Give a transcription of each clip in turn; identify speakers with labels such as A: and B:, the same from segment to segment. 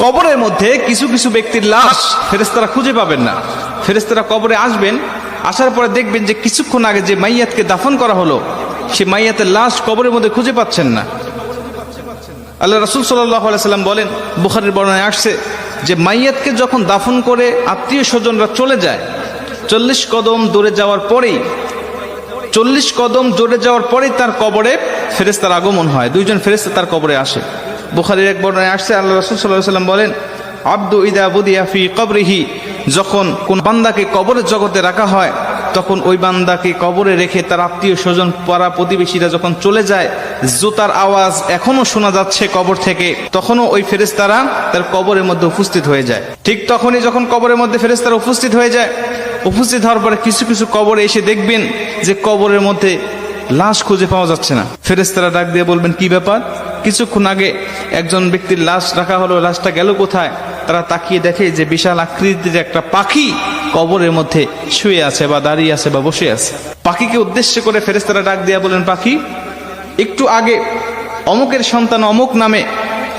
A: কবরের মধ্যে কিছু কিছু ব্যক্তির লাশ ফেরেশতারা খুঁজে পাবেন না। ফেরেশতারা কবরে আসবেন, আসার পরে দেখবেন যে কিছুক্ষণ আগে যে মাইয়াতকে দাফন করা হলো সে মাইয়াতের লাশ কবরের মধ্যে খুঁজে পাচ্ছেন না। আল্লাহ রাসূল সাল্লাল্লাহু আলাইহি সাল্লাম বলেন, বুখারীর বর্ণনায় আসছে যে মাইয়াতকে যখন দাফন করে আত্মীয় স্বজনরা চলে যায়, 40 কদম দূরে যাওয়ার পরেই তার কবরে ফেরেশতার আগমন হয়। দুইজন ফেরেশতা তার কবরে আসে। বুখারীর এক বর্ণনায় আসছে, আল্লাহ রাসূল সাল্লাল্লাহু আলাইহি সাল্লাম বলেন, আব্দু ইদা বুদিয়া ফি কবরিহি, যখন কোন বান্দাকে কবরের জগতে রাখা হয় তখন ওই বান্দাকে কবরে রেখে তার আত্মীয় স্বজন পাড়া প্রতিবেশীরা যখন চলে যায়, জুতার আওয়াজ এখনো শোনা যাচ্ছে কবর থেকে, তখনও ওই ফেরেশতারা তার কবরের মধ্যে উপস্থিত হয়ে যায়। ঠিক তখনই যখন কবরের মধ্যে ফেরেশতারা উপস্থিত হয়ে যায়, উপস্থিত হওয়ার পরে কিছু কিছু কবরে এসে দেখবেন যে কবরের মধ্যে লাশ খুঁজে পাওয়া যাচ্ছে না। ফেরেশতারা ডাক দিয়ে বলবেন, কি ব্যাপার? কিছুক্ষণ আগে একজন ব্যক্তির লাশ রাখা হলো, লাশটা গেল কোথায়? তারা তাকিয়ে দেখে যে বিশাল আকৃতির একটা পাখি কবরের মধ্যে শুয়ে আছে বা দাঁড়িয়ে আছে বা বসে আছে। পাখিকে উদ্দেশ্য করে ফেরেশতারা ডাক দিয়ে বলেন, পাখি, একটু আগে অমুকের সন্তান অমুক নামে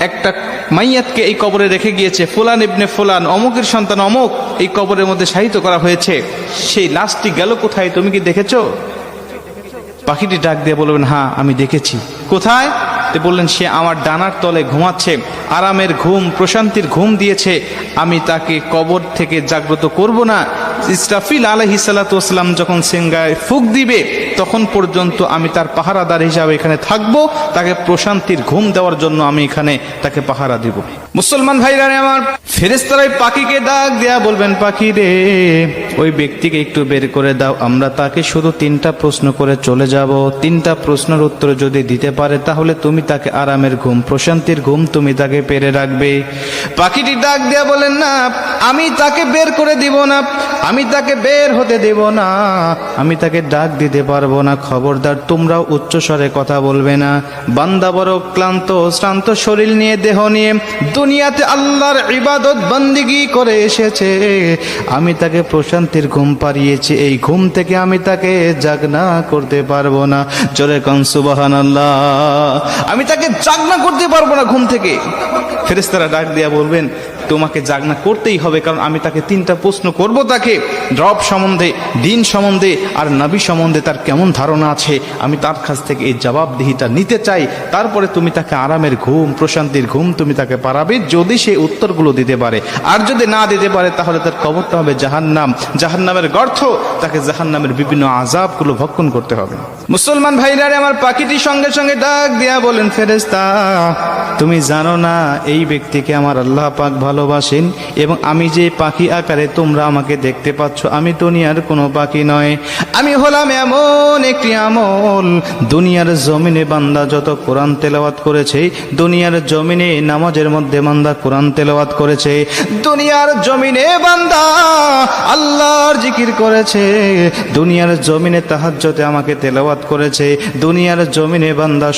A: একটা মাইয়াতকে এই কবরে রেখে গিয়েছে, ফুলান ইবনে ফুলান, অমুকের সন্তান অমুক এই কবরের মধ্যে শায়িত করা হয়েছে, সেই লাশটি গেল কোথায়? তুমি কি দেখেছো? পাখিটি ডাক দিয়ে বলবেন, হ্যাঁ আমি দেখেছি। কোথায়? বললেন, সে আমার ডানার তলে ঘুমাচ্ছে, আরামের ঘুম, প্রশান্তির ঘুম দিয়েছে, আমি তাকে কবর থেকে জাগ্রত করব না। ইসরাফিল আলাইহিস সালাতু ওয়াস সালাম যখন সিংহায় ফুঁক দিবে তখন পর্যন্ত আমি তার পাহারাদার হিসাবে এখানে থাকব, তাকে প্রশান্তির ঘুম দেওয়ার জন্য আমি এখানে তাকে পাহারা দিব। মুসলমান ভাইরা আমার, ফেরেশতারা পাখিকে ডাক দেয়া বলবেন, পাখি রে, ওই ব্যক্তিকে একটু বের করে দাও, আমরা তাকে শুধু 3টা প্রশ্ন করে চলে যাব। 3টা প্রশ্নের উত্তর যদি দিতে পারে তাহলে তুমি তাকে আরামের ঘুম, প্রশান্তির ঘুম তুমি তাকে পেরে রাখবে। পাখিটি ডাক দেয়া বলেন, না, আমি তাকে বের করে দিব না, আমি তাকে বের হতে দেব না, আমি তাকে ডাক দিতে পারবো না। খবরদার, তোমরাও উচ্চ স্বরে কথা বলবে না। বান্দা বড় ক্লান্ত শ্রান্ত শরীর নিয়ে, দেহ নিয়ে দুনিয়াতে আল্লাহর ইবাদত বন্দেগী করে এসেছে, আমি তাকে প্রশান্তির ঘুম পাড়িয়েছি, এই ঘুম থেকে আমি তাকে জাগনা করতে পারবো না। জোরে কোন সুবহানাল্লাহ। আমি তাকে জাগনা করতে পারবো না ঘুম থেকে। ফেরেশতারা ডাক দিয়া বলবেন, তোমাকে জাগনা করতেই হবে, কারণ আমি তাকে 3টা প্রশ্ন করব, তাকে রব সম্বন্ধে, দিন সম্বন্ধে আর নবী সম্বন্ধে তার কেমন ধারণা আছে, আমি তার কাছ থেকে এই জবাবদিহিটা নিতে চাই। তারপরে তুমি তাকে আরামের ঘুম, প্রশান্তির ঘুম তুমি তাকে পারাবে, যদি সে উত্তরগুলো দিতে পারে। আর যদি না দিতে পারে তাহলে তার কবরটা হবে জাহান্নাম, জাহান্নামের গর্ত, তাকে জাহান্নামের বিভিন্ন আযাবগুলো ভক্ষণ করতে হবে। মুসলমান ভাইরা আমার, পাখিটি সঙ্গে সঙ্গে ডাক দিয়া বলেন, ফেরেশতা, তুমি জানো না এই ব্যক্তিকে আমার আল্লাহ পাক ভালোবাসেন, এবং আমি যে পাখি আকারে তোমরা আমাকে দেখতে পাচ্ছ, আমি দুনিয়ার কোনো পাখি নয়, আমি হলাম এমন একটি আমল। দুনিয়ার জমিনে বান্দা যত কোরআন তেলাওয়াত করেছে, দুনিয়ার জমিনে নামাজের মধ্যে বান্দা কোরআন তেলাওয়াত করেছে, দুনিয়ার জমিনে বান্দা আল্লাহর জিকির করেছে, দুনিয়ার জমিনে তাহাজ্জুদে আমাকে তেলাওয়াত করেছে, দুনিয়ার জমিনে বান্দা